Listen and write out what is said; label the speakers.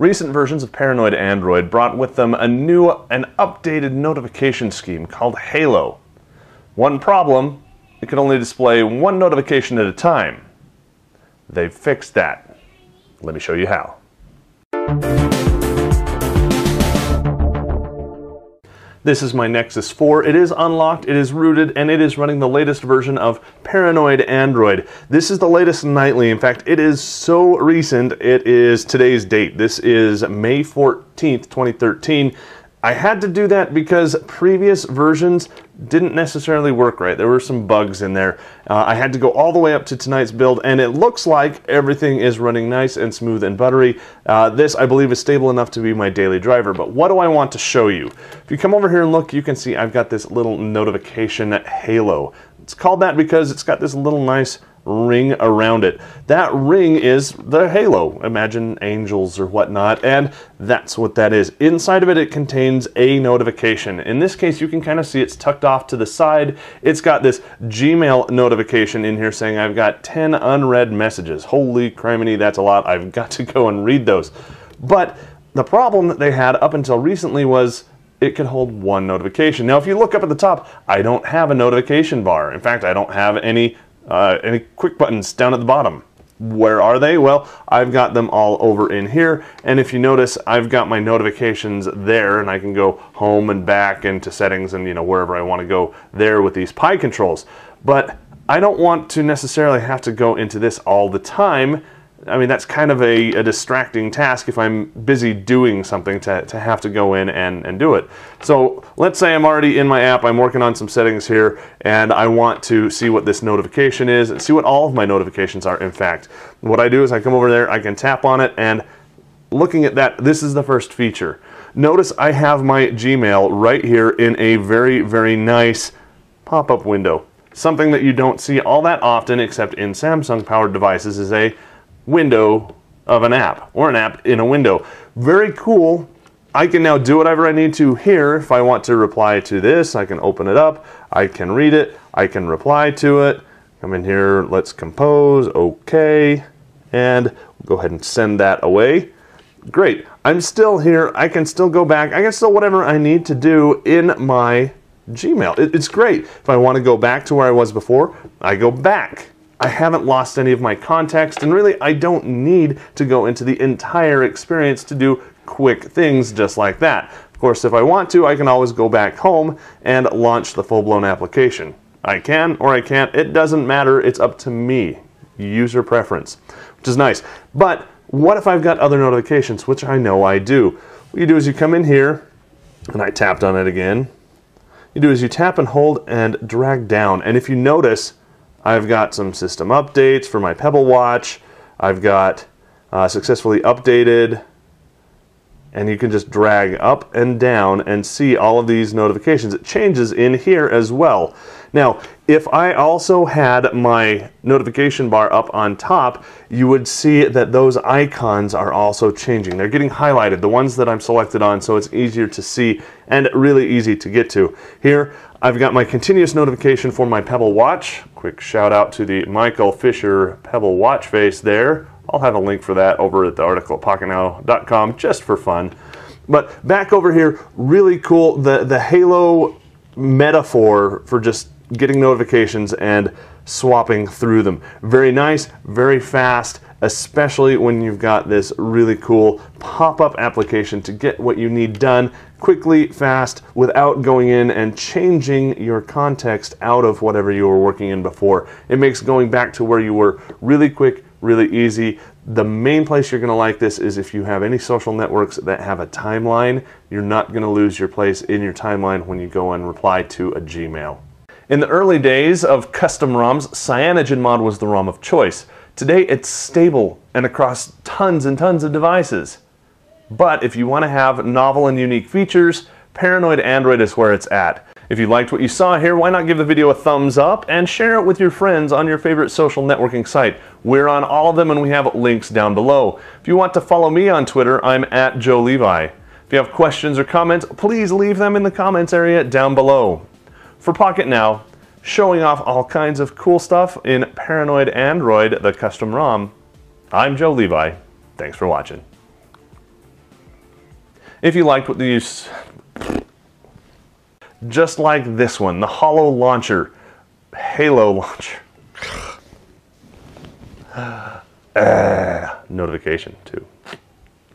Speaker 1: Recent versions of Paranoid Android brought with them a new and updated notification scheme called Halo. One problem, it could only display one notification at a time. They've fixed that. Let me show you how. This is my Nexus 4. It is unlocked, it is rooted, and it is running the latest version of Paranoid Android. This is the latest nightly. In fact, it is so recent, it is today's date. This is May 14th, 2013. I had to do that because previous versions didn't necessarily work right. There were some bugs in there. I had to go all the way up to tonight's build, and it looks like everything is running nice and smooth and buttery. This, I believe, is stable enough to be my daily driver. But what do I want to show you? If you come over here and look, you can see I've got this little notification halo. It's called that because it's got this little nice ring around it. That ring is the halo. Imagine angels or whatnot, and that's what that is. Inside of it, it contains a notification. In this case, you can kind of see it's tucked off to the side. It's got this Gmail notification in here saying I've got 10 unread messages. Holy criminy, that's a lot. I've got to go and read those. But the problem that they had up until recently was it could hold one notification. Now, if you look up at the top, I don't have a notification bar. In fact, I don't have any quick buttons down at the bottom. Where are they? Well, I've got them all over in here, and if you notice, I've got my notifications there, and I can go home and back into settings and wherever I want to go there with these Pi controls. But I don't want to necessarily have to go into this all the time. I mean, that's kind of a distracting task if I'm busy doing something to have to go in and do it. So let's say I'm already in my app, I'm working on some settings here, and I want to see what this notification is and see what all of my notifications are, in fact. What I do is I come over there, I can tap on it, and looking at that, this is the first feature. Notice I have my Gmail right here in a very, very nice pop-up window. Something that you don't see all that often, except in Samsung-powered devices, is a window of an app, or an app in a window. Very cool. I can now do whatever I need to here. If I want to reply to this, I can open it up, I can read it, I can reply to it. Come in here, let's compose, okay, and we'll go ahead and send that away. Great. I'm still here, I can still go back, I can still whatever I need to do in my Gmail. It's great. If I want to go back to where I was before, I go back. I haven't lost any of my context, and really I don't need to go into the entire experience to do quick things just like that. Of course, if I want to, I can always go back home and launch the full-blown application. I can or I can't, it doesn't matter, it's up to me. User preference, which is nice. But what if I've got other notifications, which I know I do? What you do is you come in here, and I tapped on it again. You do is you tap and hold and drag down, and if you notice, I've got some system updates for my Pebble Watch. I've got successfully updated, and you can just drag up and down and see all of these notifications. It changes in here as well. Now, if I also had my notification bar up on top, you would see that those icons are also changing. They're getting highlighted, the ones that I'm selected on, so it's easier to see and really easy to get to. Here, I've got my continuous notification for my Pebble Watch. Quick shout out to the Michael Fisher Pebble Watch face there. I'll have a link for that over at the article at PocketNow.com just for fun. But back over here, really cool, the Halo metaphor for just getting notifications and swapping through them. Very nice, very fast, especially when you've got this really cool pop-up application to get what you need done quickly, fast, without going in and changing your context out of whatever you were working in before. It makes going back to where you were really quick, really easy. The main place you're going to like this is if you have any social networks that have a timeline. You're not going to lose your place in your timeline when you go and reply to a Gmail. In the early days of custom ROMs, CyanogenMod was the ROM of choice. Today it's stable and across tons and tons of devices. But if you want to have novel and unique features, Paranoid Android is where it's at. If you liked what you saw here, why not give the video a thumbs up and share it with your friends on your favorite social networking site. We're on all of them and we have links down below. If you want to follow me on Twitter, I'm at Joe Levi. If you have questions or comments, please leave them in the comments area down below. For Pocketnow, showing off all kinds of cool stuff in Paranoid Android, the custom ROM, I'm Joe Levi. Thanks for watching. If you liked what these, just like this one, the Holo Launcher, Halo Launcher. Notification too.